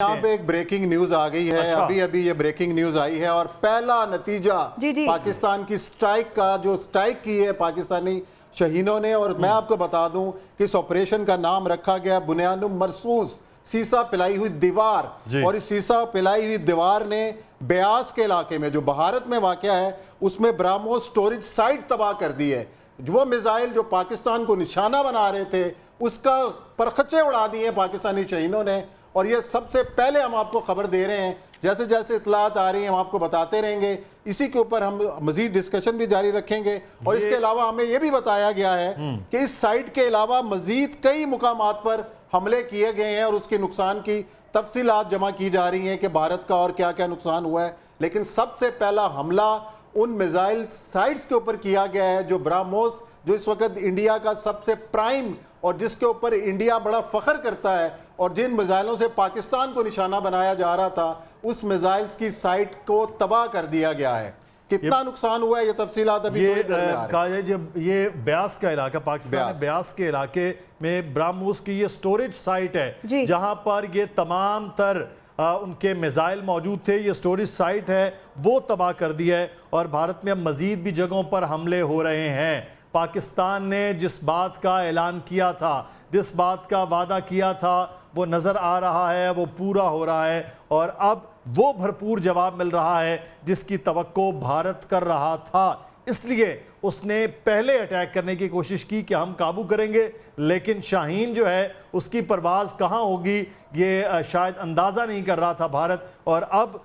यहाँ पे एक ब्रेकिंग न्यूज आ गई है। अभी अभी ये ब्रेकिंग न्यूज आई है और पहला नतीजा पाकिस्तान की स्ट्राइक का, जो स्ट्राइक की है पाकिस्तानी शहीनों ने, और मैं आपको बता दूं कि इस ऑपरेशन का नाम रखा गया बुनियानुम मरसूस, सीसा पिलाई हुई दीवार। और इस सीसा पिलाई हुई दीवार ने ब्यास के इलाके में, जो भारत में वाक़या है, उसमें ब्राह्मोस स्टोरेज साइट तबाह कर दी है। वो मिसाइल जो पाकिस्तान को निशाना बना रहे थे उसका परखचे उड़ा दिए पाकिस्तानी शहीनों ने। और ये सबसे पहले हम आपको खबर दे रहे हैं, जैसे जैसे इतलात आ रही हैं हम आपको बताते रहेंगे। इसी के ऊपर हम मजीद डिस्कशन भी जारी रखेंगे। और इसके अलावा हमें यह भी बताया गया है कि इस साइट के अलावा मजीद कई मुकामात पर हमले किए गए हैं और उसके नुकसान की तफसीलात जमा की जा रही हैं कि भारत का और क्या क्या नुकसान हुआ है। लेकिन सबसे पहला हमला उन मिसाइल साइट्स के ऊपर किया गया है जो ब्राह्मोस, जो इस वक्त इंडिया का सबसे प्राइम और जिसके ऊपर इंडिया बड़ा फख्र करता है, और जिन मिसाइलों से पाकिस्तान को निशाना बनाया जा रहा था, उस मिसाइल्स की साइट को तबाह कर दिया गया है। कितना नुकसान हुआ है ये तफसीलात अभी थोड़ी देर में आ रही है। जब ये ब्यास का इलाका, पाकिस्तान में ब्यास के इलाके में ब्राह्मोस की ये स्टोरेज साइट है जहां पर ये तमाम तर उनके मिसाइल मौजूद थे, ये स्टोरेज साइट है वो तबाह कर दी है। और भारत में अब मजीद भी जगहों पर हमले हो रहे हैं। पाकिस्तान ने जिस बात का ऐलान किया था, जिस बात का वादा किया था, वो नज़र आ रहा है, वो पूरा हो रहा है। और अब वो भरपूर जवाब मिल रहा है जिसकी तवक्को भारत कर रहा था। इसलिए उसने पहले अटैक करने की कोशिश की कि हम काबू करेंगे, लेकिन शाहीन जो है उसकी परवाज़ कहाँ होगी ये शायद अंदाज़ा नहीं कर रहा था भारत। और अब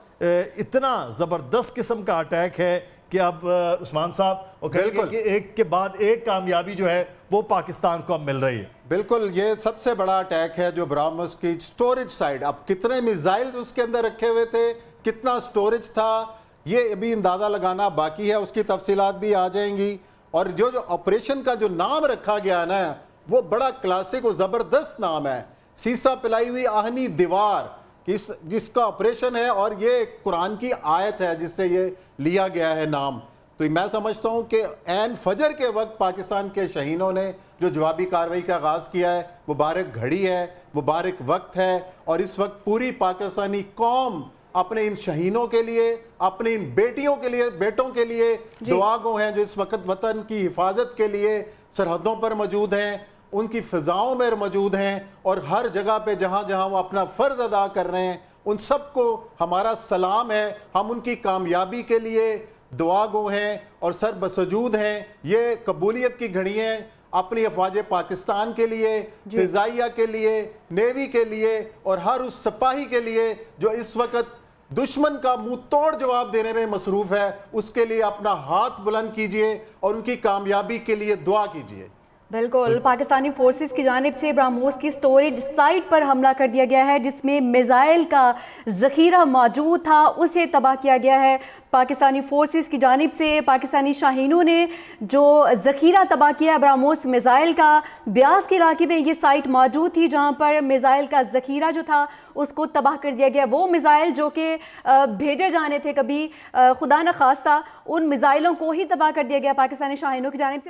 इतना ज़बरदस्त किस्म का अटैक है कि अब उस्मान साहब बिल्कुल एक के बाद एक कामयाबी जो है वो पाकिस्तान को अब मिल रही है। बिल्कुल, ये सबसे बड़ा अटैक है जो ब्राह्मोस की स्टोरेज साइट। अब कितने मिसाइल्स उसके अंदर रखे हुए थे, कितना स्टोरेज था, ये अभी अंदाज़ा लगाना बाकी है, उसकी तफसीलात भी आ जाएंगी। और जो ऑपरेशन का जो नाम रखा गया ना, वो बड़ा क्लासिक और ज़बरदस्त नाम है, सीसा पिलाई हुई आहनी दीवार, जिसका ऑपरेशन है। और ये कुरान की आयत है जिससे ये लिया गया है नाम। तो मैं समझता हूँ कि ऐन फजर के वक्त पाकिस्तान के शहीनों ने जो जवाबी कार्रवाई का आगाज़ किया है, मुबारक घड़ी है, मुबारक वक्त है। और इस वक्त पूरी पाकिस्तानी कौम अपने इन शहीनों के लिए, अपने इन बेटियों के लिए, बेटों के लिए दुआ गो हैं, जो इस वक्त वतन की हिफाजत के लिए सरहदों पर मौजूद हैं, उनकी फ़िज़ाओं में मौजूद हैं, और हर जगह पे जहाँ जहाँ वो अपना फ़र्ज़ अदा कर रहे हैं, उन सबको हमारा सलाम है। हम उनकी कामयाबी के लिए दुआ गो हैं और सर बसजूद हैं। ये कबूलियत की घड़ी हैं अपनी अफवाज पाकिस्तान के लिए, फ़िज़ाइया के लिए, नेवी के लिए, और हर उस सिपाही के लिए जो इस वक्त दुश्मन का मुंह तोड़ जवाब देने में मसरूफ़ है। उसके लिए अपना हाथ बुलंद कीजिए और उनकी कामयाबी के लिए दुआ कीजिए। बिल्कुल, पाकिस्तानी फोर्सेस की जानिब से ब्राह्मोस की स्टोरेज साइट पर हमला कर दिया गया है जिसमें मिसाइल का ज़ख़ीरा मौजूद था, उसे तबाह किया गया है। पाकिस्तानी फोर्सेस की जानिब से पाकिस्तानी शाहीनों ने जो ज़ख़ीरा तबाह किया ब्राह्मोस मिसाइल का, ब्यास के इलाके में ये साइट मौजूद थी जहाँ पर मिसाइल का ज़ख़ीरा जो था उसको तबाह कर दिया गया। वो मिसाइल जो कि भेजे जाने थे कभी खुदा न खास्ता, उन मिसाइलों को ही तबाह कर दिया गया पाकिस्तानी शाहीनों की जानिब से।